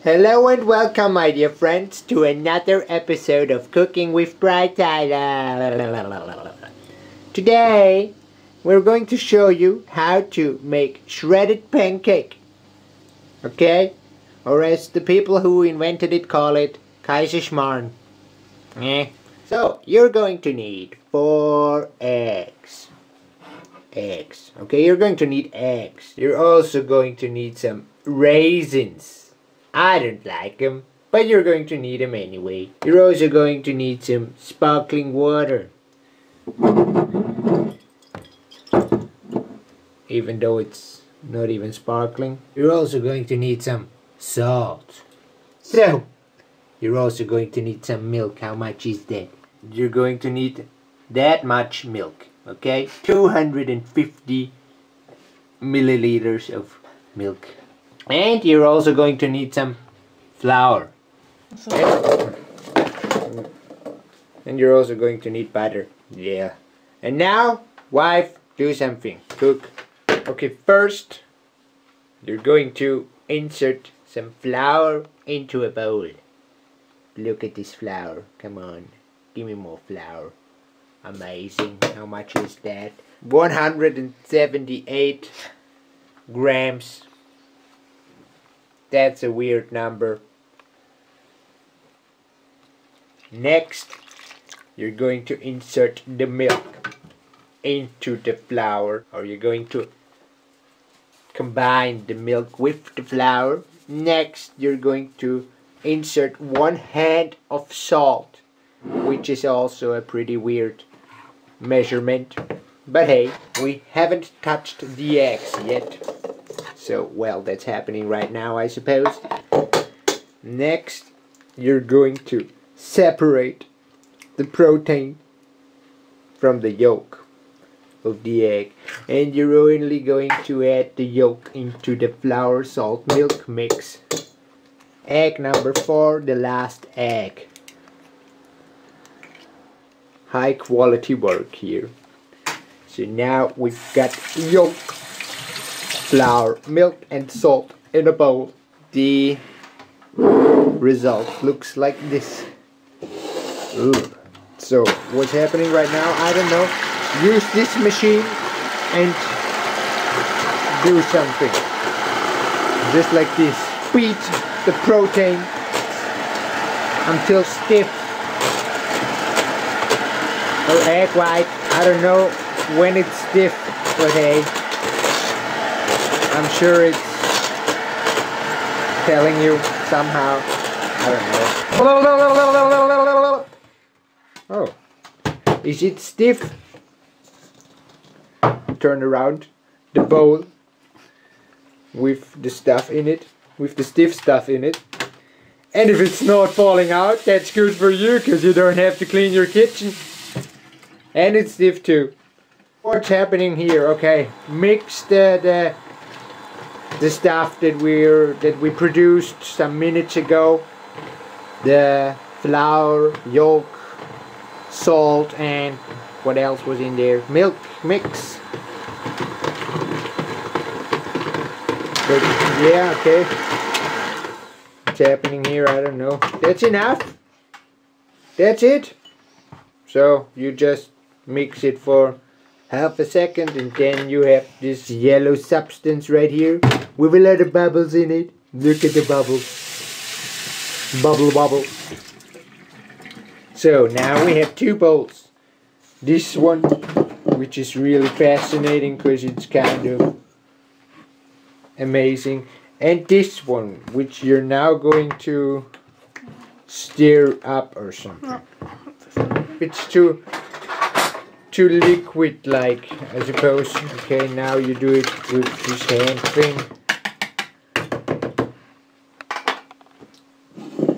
Hello and welcome, my dear friends, to another episode of Cooking with Brightsider. Today, we're going to show you how to make shredded pancake. Okay? Or as the people who invented it call it, Kaiserschmarrn. So, you're going to need 4 eggs. Okay, you're going to need eggs. You're also going to need some raisins. I don't like them, but you're going to need them anyway. You're also going to need some sparkling water. Even though it's not even sparkling. You're also going to need some salt. So, you're also going to need some milk. How much is that? You're going to need that much milk, okay? 250 milliliters of milk. And you're also going to need some flour. And you're also going to need butter. Yeah. And now, wife, do something. Cook. Okay, first, you're going to insert some flour into a bowl. Look at this flour. Come on. Give me more flour. Amazing. How much is that? 178 grams. That's a weird number. Next, you're going to insert the milk into the flour, or you're going to combine the milk with the flour. Next, you're going to insert 1 hand of salt, which is also a pretty weird measurement. But hey, we haven't touched the eggs yet. So, well, that's happening right now, I suppose. Next, you're going to separate the protein from the yolk of the egg. And you're only going to add the yolk into the flour, salt, milk mix. Egg number 4, the last egg. High quality work here. So now we've got yolk, flour, milk and salt in a bowl. The result looks like this. Ooh. So what's happening right now, I don't know. Use this machine and do something. Just like this. Beat the protein until stiff. Or egg white. I don't know when it's stiff, but hey, I'm sure it's telling you somehow. I don't know. Oh, is it stiff? Turn around the bowl with the stuff in it, with the stiff stuff in it. And if it's not falling out, that's good for you, because you don't have to clean your kitchen. And it's stiff too. What's happening here? Okay, mix the stuff that we produced some minutes ago. The flour, yolk, salt, and what else was in there? Milk mix. But yeah, okay. What's happening here? I don't know. That's enough. That's it. So you just mix it for half a second, and then you have this yellow substance right here with a lot of bubbles in it. Look at the bubbles. Bubble bubble. So now we have 2 bowls. This one, which is really fascinating because it's kind of amazing, and this one, which you're now going to stir up or something. It's too liquid like, I suppose. Okay, now you do it with this hand thing.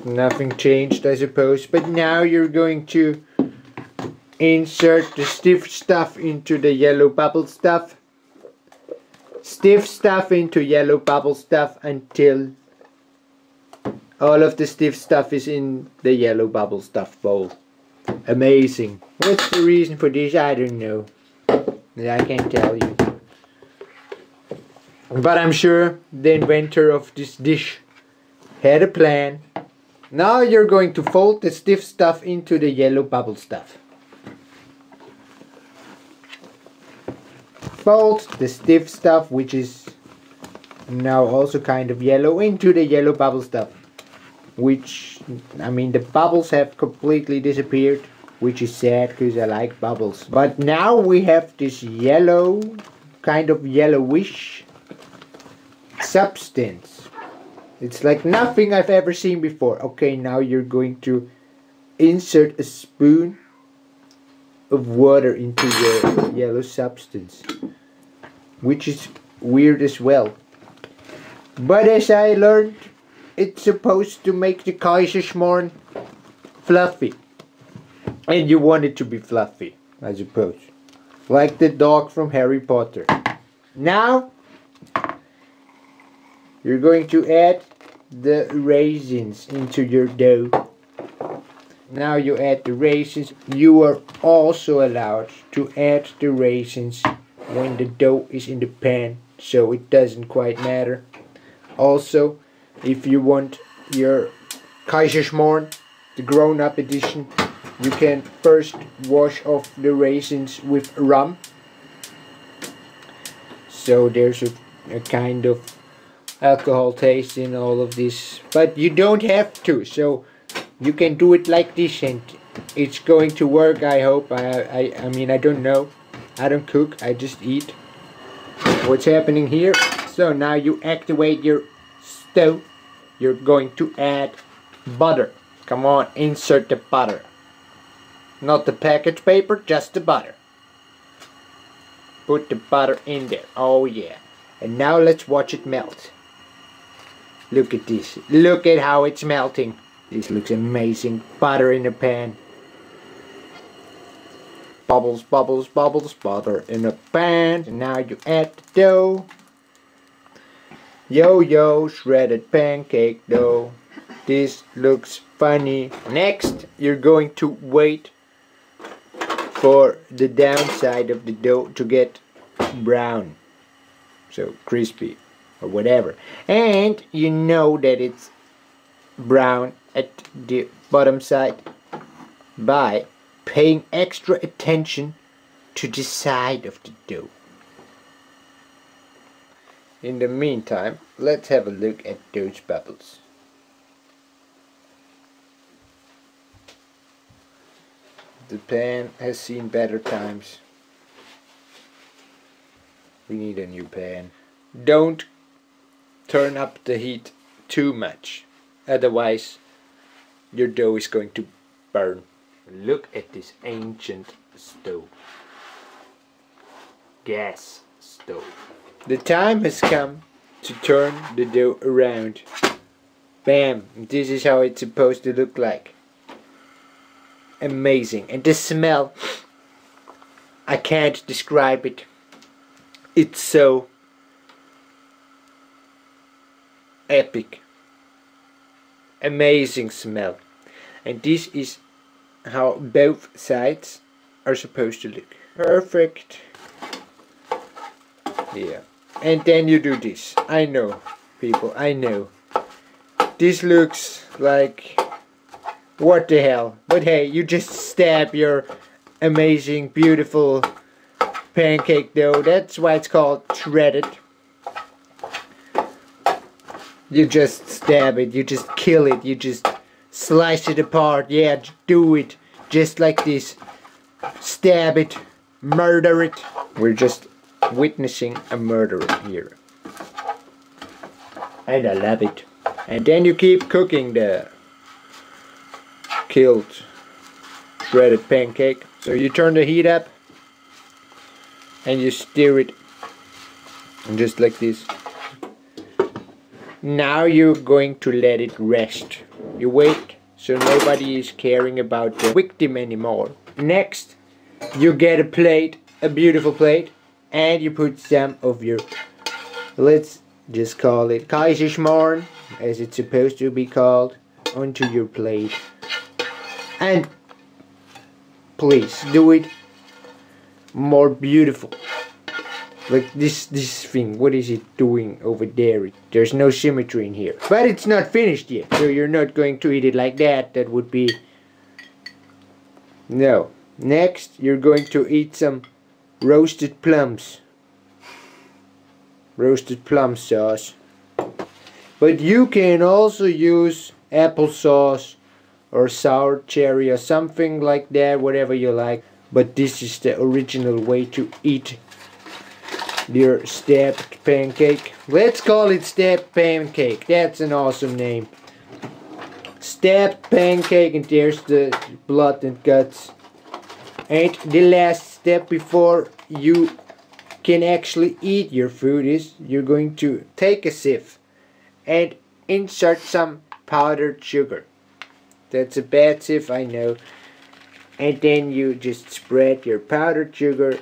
Nothing changed, I suppose, but now you're going to insert the stiff stuff into the yellow bubble stuff. Stiff stuff into yellow bubble stuff until all of the stiff stuff is in the yellow bubble stuff bowl. Amazing. What's the reason for this? I don't know. I can't tell you. But I'm sure the inventor of this dish had a plan. Now you're going to fold the stiff stuff into the yellow bubble stuff. Fold the stiff stuff, which is now also kind of yellow, into the yellow bubble stuff. Which, I mean, the bubbles have completely disappeared, which is sad because I like bubbles. But now we have this yellow, kind of yellowish substance. It's like nothing I've ever seen before. Okay, now you're going to insert a spoon of water into your yellow substance, which is weird as well. But as I learned, it's supposed to make the Kaiserschmarrn fluffy. And you want it to be fluffy, I suppose. Like the dog from Harry Potter. Now, you're going to add the raisins into your dough. Now you add the raisins. You are also allowed to add the raisins when the dough is in the pan, so it doesn't quite matter. Also, if you want your Kaiserschmarrn, the grown-up edition, you can first wash off the raisins with rum. So there's a kind of alcohol taste in all of this, but you don't have to, so you can do it like this and it's going to work, I hope. I mean, I don't know. I don't cook, I just eat. What's happening here? So now you activate your stove. You're going to add butter. Come on, insert the butter. Not the package paper, just the butter. Put the butter in there. Oh yeah. And now let's watch it melt. Look at this. Look at how it's melting. This looks amazing. Butter in a pan. Bubbles, bubbles, bubbles. Butter in a pan. And now you add the dough. Yo yo, shredded pancake dough. This looks funny. Next, you're going to wait for the downside of the dough to get brown. So crispy or whatever. And you know that it's brown at the bottom side by paying extra attention to the side of the dough. In the meantime, let's have a look at those bubbles. The pan has seen better times. We need a new pan. Don't turn up the heat too much, otherwise your dough is going to burn. Look at this ancient stove. Gas stove. The time has come to turn the dough around. Bam! This is how it's supposed to look like. Amazing. And the smell, I can't describe it. It's so epic. Amazing smell. And this is how both sides are supposed to look. Perfect. Yeah. And then you do this. I know, people, I know. This looks like, what the hell? But hey, you just stab your amazing, beautiful pancake dough. That's why it's called shredded. You just stab it, you just kill it, you just slice it apart. Yeah, do it. Just like this. Stab it. Murder it. We're just witnessing a murder here. And I love it. And then you keep cooking the killed shredded pancake. So you turn the heat up and you stir it just like this. Now you're going to let it rest. You wait so nobody is caring about the victim anymore. Next, you get a plate, a beautiful plate, and you put some of your, let's just call it Kaiserschmarrn, as it's supposed to be called, onto your plate. And please do it more beautiful. Like this thing, what is it doing over there? There's no symmetry in here. But it's not finished yet, so you're not going to eat it like that. That would be... No. Next, you're going to eat some roasted plums. Roasted plum sauce. But you can also use applesauce or sour cherry or something like that, whatever you like. But this is the original way to eat your stabbed pancake. Let's call it stabbed pancake. That's an awesome name. Stabbed pancake, and there's the blood and guts. And the last step before you can actually eat your food is you're going to take a sieve and insert some powdered sugar. That's a bad sieve, I know. And then you just spread your powdered sugar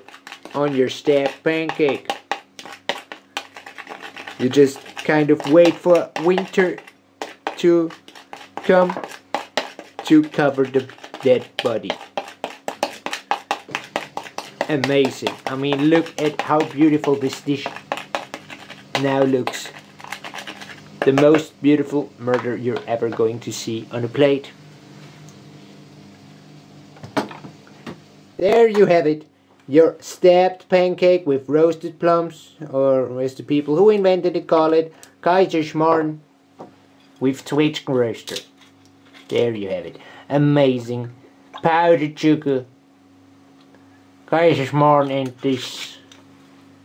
on your stabbed pancake. You just kind of wait for winter to come to cover the dead body. Amazing. I mean, look at how beautiful this dish now looks. The most beautiful murder you're ever going to see on a plate. There you have it. Your stabbed pancake with roasted plums, or as the people who invented it call it, Kaiserschmarrn with Zwetschkenröster. There you have it. Amazing. Powdered sugar, Kaiserschmarrn, and this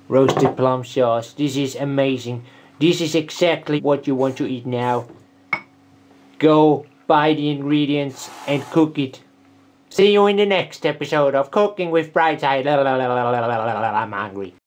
roasted plum sauce. This is amazing. This is exactly what you want to eat now. Go buy the ingredients and cook it. See you in the next episode of Cooking with Brightsider. I'm hungry.